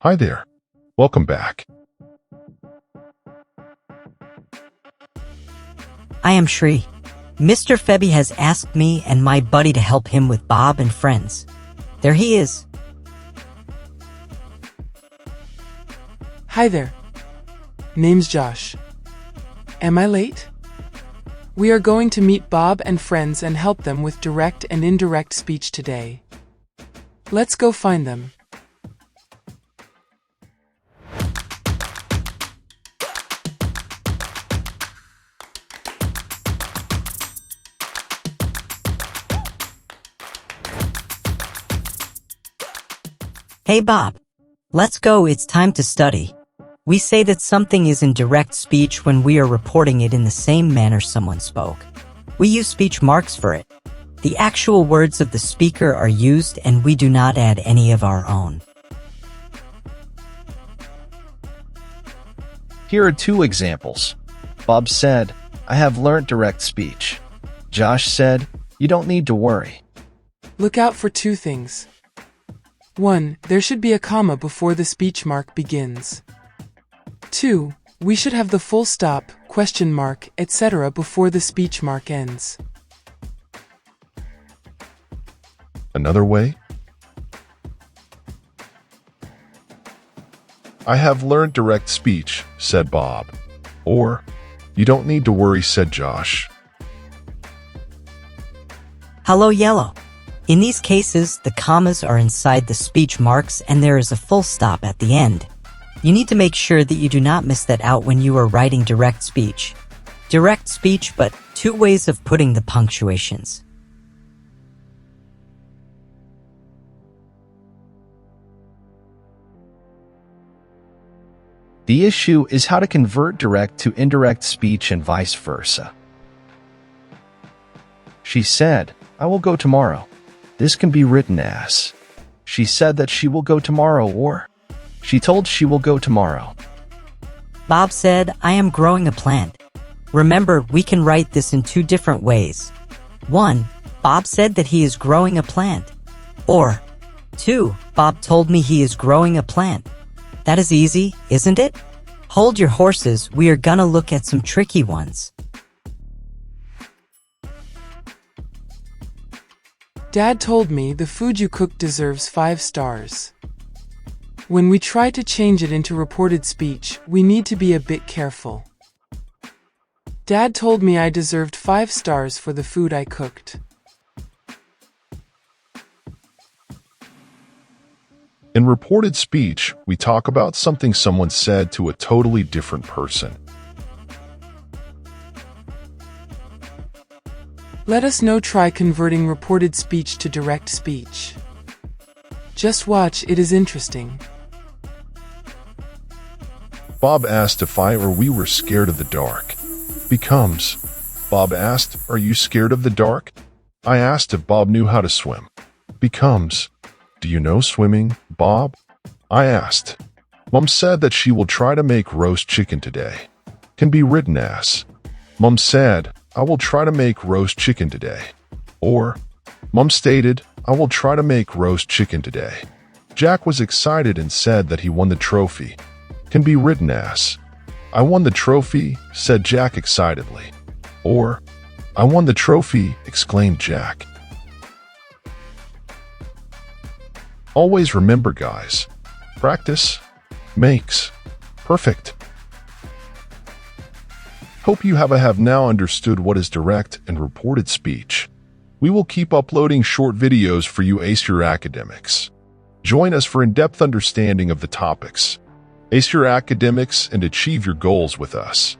Hi there. Welcome back. I am Shri. Mr. Febby has asked me and my buddy to help him with Bob and friends. There he is. Hi there. Name's Josh. Am I late? We are going to meet Bob and friends and help them with direct and indirect speech today. Let's go find them. Hey Bob. Let's go, it's time to study. We say that something is in direct speech when we are reporting it in the same manner someone spoke. We use speech marks for it. The actual words of the speaker are used and we do not add any of our own. Here are two examples. Bob said, "I have learnt direct speech." Josh said, "You don't need to worry." Look out for two things. 1. There should be a comma before the speech mark begins. 2. We should have the full stop, question mark, etc. before the speech mark ends. Another way? I have learned direct speech, said Bob. Or, you don't need to worry, said Josh. Hello Yellow. In these cases, the commas are inside the speech marks and there is a full stop at the end. You need to make sure that you do not miss that out when you are writing direct speech. Direct speech, but two ways of putting the punctuations. The issue is how to convert direct to indirect speech and vice versa. She said, "I will go tomorrow." This can be written as, she said that she will go tomorrow, or she told she will go tomorrow. Bob said, "I am growing a plant." Remember, we can write this in two different ways. 1. Bob said that he is growing a plant. Or 2. Bob told me he is growing a plant. That is easy, isn't it? Hold your horses, we are gonna look at some tricky ones. Dad told me the food you cook deserves 5 stars. When we try to change it into reported speech, we need to be a bit careful. Dad told me I deserved 5 stars for the food I cooked. In reported speech, we talk about something someone said to a totally different person. Let us now try converting reported speech to direct speech. Just watch, it is interesting. Bob asked if I or we were scared of the dark. Becomes, Bob asked, "Are you scared of the dark?" I asked if Bob knew how to swim. Becomes, "Do you know swimming, Bob?" I asked. Mom said that she will try to make roast chicken today. Can be written as, Mom said, "I will try to make roast chicken today." Or, Mom stated, "I will try to make roast chicken today." Jack was excited and said that he won the trophy. Can be written as, "I won the trophy," said Jack excitedly. Or, "I won the trophy," exclaimed Jack. Always remember, guys, practice makes perfect. Hope you have now understood what is direct and reported speech. We will keep uploading short videos for you Ace Your Academics. Join us for in-depth understanding of the topics. Ace Your Academics and achieve your goals with us.